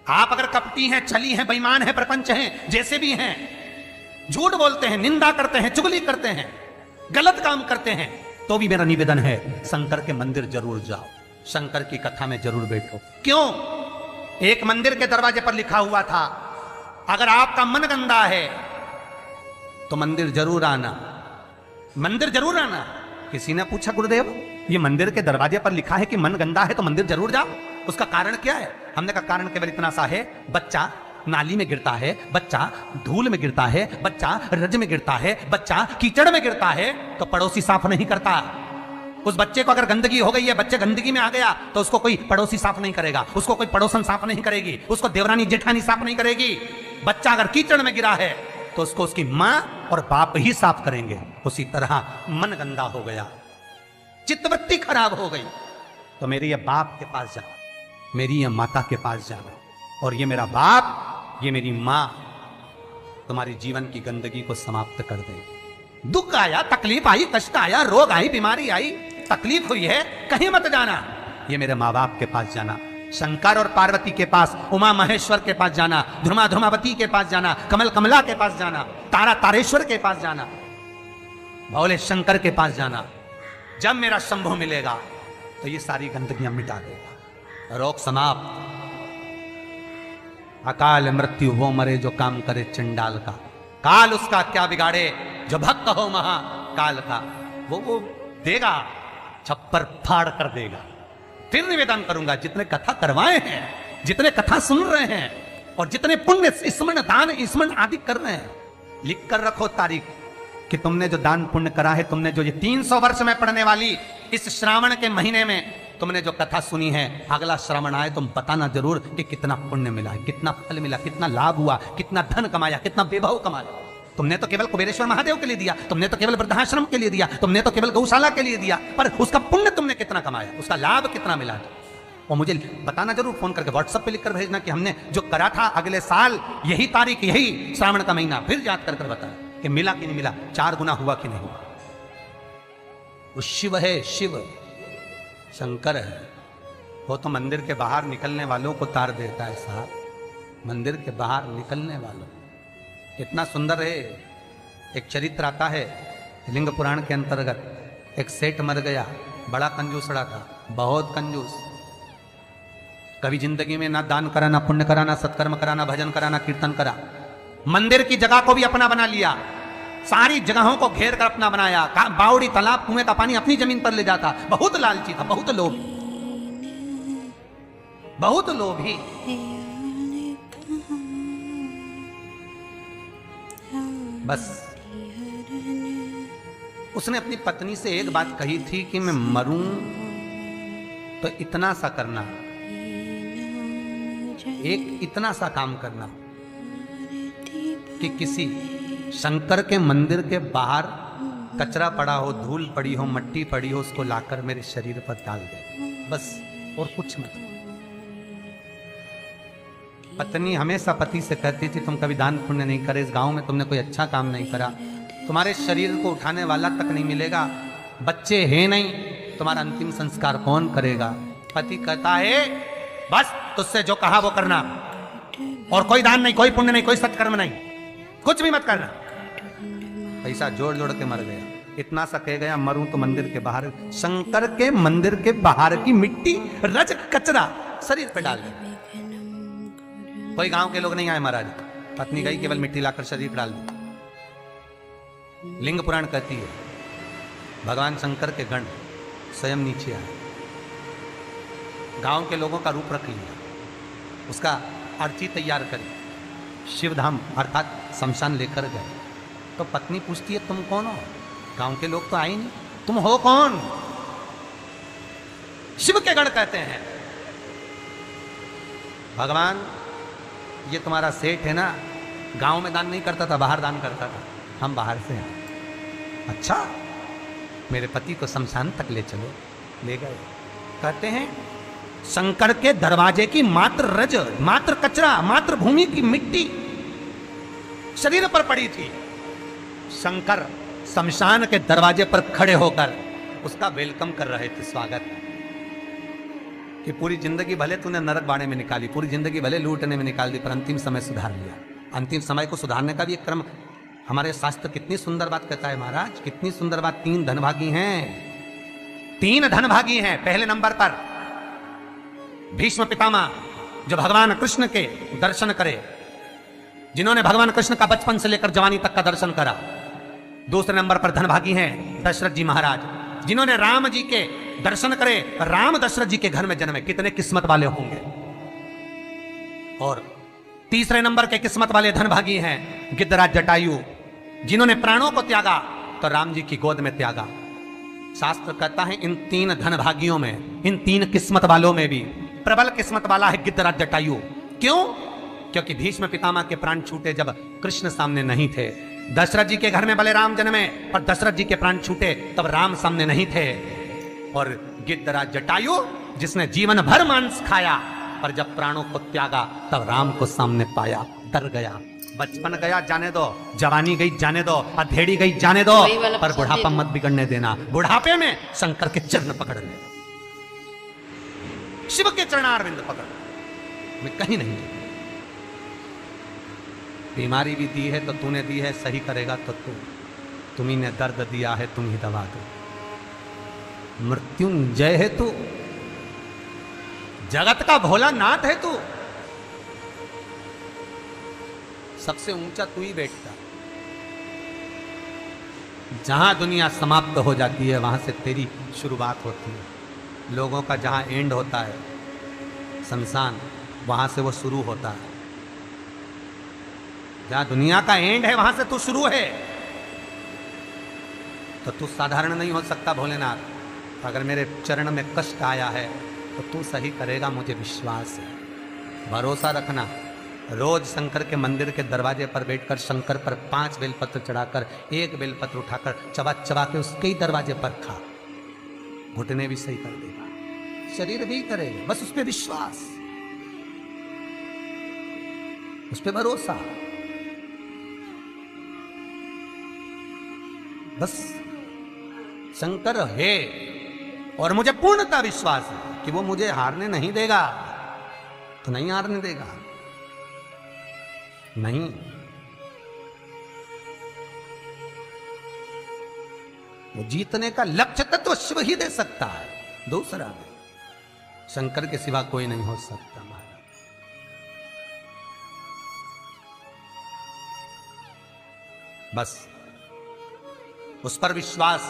आप अगर कपटी हैं, छली हैं, बेईमान हैं, प्रपंच हैं, जैसे भी हैं, झूठ बोलते हैं, निंदा करते हैं, चुगली करते हैं, गलत काम करते हैं, तो भी मेरा निवेदन है शंकर के मंदिर जरूर जाओ, शंकर की कथा में जरूर बैठो। क्यों? एक मंदिर के दरवाजे पर लिखा हुआ था, अगर आपका मन गंदा है तो मंदिर जरूर आना, मंदिर जरूर आना। किसी ने पूछा, गुरुदेव ये मंदिर के दरवाजे पर लिखा है कि मन गंदा है तो मंदिर जरूर जाओ, उसका कारण क्या है? हमने कहा कारण केवल इतना सा है, बच्चा नाली में गिरता है, बच्चा धूल में गिरता है, बच्चा रज में गिरता है, बच्चा कीचड़ में गिरता है तो पड़ोसी साफ नहीं करता। उस बच्चे को अगर गंदगी हो गई है, बच्चे गंदगी में आ गया तो उसको कोई पड़ोसी साफ नहीं करेगा, उसको कोई पड़ोसन साफ नहीं करेगी, उसको देवरानी जेठानी साफ नहीं करेगी। बच्चा अगर कीचड़ में गिरा है तो उसको उसकी मां और बाप ही साफ करेंगे। उसी तरह मन गंदा हो गया, चित्तवृत्ति खराब हो गई तो मेरे ये बाप के पास जाओ, मेरी ये माता के पास जाओ, और ये मेरा बाप, ये मेरी मां तुम्हारी जीवन की गंदगी को समाप्त कर देंगे। दुख आया, तकलीफ आई, कष्ट आया, रोग आई, बीमारी आई, तकलीफ हुई है, कहीं मत जाना, ये मेरे माँ बाप के पास जाना, शंकर और पार्वती के पास, उमा महेश्वर के पास जाना, ध्रुमा ध्रुमावती के पास जाना, कमल कमला के पास जाना, तारा तारेश्वर के पास जाना, भोले शंकर के पास जाना। जब मेरा शंभु मिलेगा तो ये सारी गंदगियां मिटा देगा, रोग समाप्त। अकाल मृत्यु वो मरे जो काम करे चंडाल का, काल उसका क्या बिगाड़े जो भक्त हो महाकाल का। वो देगा, छप्पर फाड़ कर देगा। फिर निवेदन करूंगा, जितने कथा करवाए हैं, जितने कथा सुन रहे हैं और जितने पुण्य स्मरण दान स्मरण आदि कर रहे हैं, लिख कर रखो तारीख कि तुमने जो दान पुण्य करा है, तुमने जो ये 300 वर्ष में पढ़ने वाली इस श्रावण के महीने में तुमने जो कथा सुनी है, अगला श्रावण आए तुम बताना जरूर कि कितना पुण्य मिला है, कितना फल मिला, कितना लाभ हुआ, कितना धन कमाया, कितना वैभव कमाया। तुमने तो केवल कुबेरेश्वर महादेव के लिए दिया, तुमने तो केवल वृद्धाश्रम के लिए दिया, तुमने तो केवल गौशाला के लिए दिया, पर उसका पुण्य तुमने कितना कमाया, उसका लाभ कितना मिला। और मुझे बताना जरूर, फोन करके व्हाट्सएप पे लिखकर भेजना कि हमने जो करा था अगले साल यही तारीख, यही श्रावण का महीना, फिर याद कर कर बता कि मिला कि नहीं मिला, 4 गुना हुआ कि नहीं हुआ। वो शिव है, शिव शंकर है, वो तो मंदिर के बाहर निकलने वालों को तार देता है साहब, मंदिर के बाहर निकलने वालों। कितना सुंदर है। एक चरित्र आता है लिंग पुराण के अंतर्गत, एक सेठ मर गया, बड़ा कंजूसड़ा था, बहुत कंजूस, कभी जिंदगी में ना दान करा, ना पुण्य करा, ना सत्कर्म करा, ना भजन करा, ना कीर्तन करा। मंदिर की जगह को भी अपना बना लिया, सारी जगहों को घेर कर अपना बनाया, बावड़ी तालाब कुएं का पानी अपनी जमीन पर ले जाता। बहुत लालची था, बहुत लोभी, बहुत लोभी। बस उसने अपनी पत्नी से एक बात कही थी कि मैं मरूं तो इतना सा करना, एक इतना सा काम करना कि किसी शंकर के मंदिर के बाहर कचरा पड़ा हो, धूल पड़ी हो, मट्टी पड़ी हो, उसको लाकर मेरे शरीर पर डाल दे, बस, और कुछ मत। पत्नी हमेशा पति से कहती थी, तुम कभी दान पुण्य नहीं करे, इस गांव में तुमने कोई अच्छा काम नहीं करा, तुम्हारे शरीर को उठाने वाला तक नहीं मिलेगा, बच्चे हैं नहीं, तुम्हारा अंतिम संस्कार कौन करेगा। पति कहता है बस तुझसे जो कहा वो करना, और कोई दान नहीं, कोई पुण्य नहीं, कोई सत्कर्म नहीं, कुछ भी मत करना। पैसा जोड़ जोड़ के मर गया। इतना सा कह गया, मरूं तो मंदिर के बाहर, शंकर के मंदिर के बाहर की मिट्टी, रज, कचरा शरीर पे डाल दे। कोई गांव के लोग नहीं आए महाराज, पत्नी गई, केवल मिट्टी लाकर शरीर डाल दी। लिंग पुराण कहती है भगवान शंकर के गण स्वयं नीचे आए, गांव के लोगों का रूप रख लिया, उसका अर्थी तैयार करी, शिवधाम अर्थात शमशान लेकर गए। तो पत्नी पूछती है तुम कौन हो? गांव के लोग तो आए नहीं, तुम हो कौन? शिव के गण कहते हैं भगवान ये तुम्हारा सेठ है ना, गांव में दान नहीं करता था, बाहर दान करता था, हम बाहर से हैं। अच्छा, मेरे पति को शमशान तक ले चलो। ले गए। कहते हैं शंकर के दरवाजे की मात्र रज, मात्र कचरा, मात्र भूमि की मिट्टी शरीर पर पड़ी थी। शंकर शमशान के दरवाजे पर खड़े होकर उसका वेलकम कर रहे थे, स्वागत। कि पूरी जिंदगी भले तूने नरक बाड़े में निकाली, पूरी जिंदगी भले लूटने में निकाल दी, पर अंतिम समय सुधार लिया। अंतिम समय को सुधारने का भी एक क्रम हमारे शास्त्र कितनी सुंदर बात कहता है महाराज, कितनी सुंदर बात। 3 धनभागी हैं, 3 धनभागी हैं। पहले नंबर पर भीष्म पितामह, जो भगवान कृष्ण के दर्शन करे, जिन्होंने भगवान कृष्ण का बचपन से लेकर जवानी तक का दर्शन करा। दूसरे नंबर पर धनभागी हैं दशरथ जी महाराज, जिन्होंने राम जी के दर्शन करे, राम दशरथ जी के घर में जन्मे। कितने किस्मत वाले होंगे। और तीसरे नंबर के किस्मत वाले धनभागी हैं गिद्धराज जटायु, जिन्होंने प्राणों को त्यागा तो राम जी की गोद में त्यागा। शास्त्र कहता है इन 3 धनभागियों में, इन 3 किस्मत वालों में भी प्रबल किस्मत वाला है गिद्धराज जटायु। क्यों? क्योंकि भीष्म पितामह के प्राण छूटे जब कृष्ण सामने नहीं थे। दशरथ जी के घर में भले राम जन्मे, पर दशरथ जी के प्राण छूटे तब राम सामने नहीं थे। और गिद्धराज जटायु, जिसने जीवन भर मांस खाया, पर जब प्राणों को त्यागा तब राम को सामने पाया, डर गया। बचपन गया जाने दो, जवानी गई जाने दो, अधेड़ी गई जाने दो, पर बुढ़ापा मत बिगड़ने देना। बुढ़ापे में शंकर के चरण पकड़ ले, शिव के चरणारविंद पकड़, मैं कहीं नहीं। बीमारी भी दी है तो तूने दी है, सही करेगा तो तुम्ही ने दर्द दिया है, तुम ही दवा दो। मृत्युंजय है तू, जगत का भोलानाथ है तू, सबसे ऊंचा तू ही बैठता। जहां दुनिया समाप्त हो जाती है वहां से तेरी शुरुआत होती है। लोगों का जहां एंड होता है शमशान, वहां से वो शुरू होता है। जहां दुनिया का एंड है वहां से तू शुरू है। तो तू साधारण नहीं हो सकता भोलेनाथ। अगर मेरे चरण में कष्ट आया है तो तू सही करेगा, मुझे विश्वास है। भरोसा रखना। रोज शंकर के मंदिर के दरवाजे पर बैठकर शंकर पर 5 बेलपत्र चढ़ाकर, 1 बेलपत्र उठाकर चबा चबा के उसके ही दरवाजे पर खा, घुटने भी सही कर देगा, शरीर भी करेगा। बस उस पर विश्वास, उस पर भरोसा। बस शंकर है और मुझे पूर्णता विश्वास है कि वो मुझे हारने नहीं देगा। तो नहीं हारने देगा, नहीं। वो जीतने का लक्ष्य तत्व शिव ही दे सकता है, दूसरा नहीं। शंकर के सिवा कोई नहीं हो सकता महाराज। बस उस पर विश्वास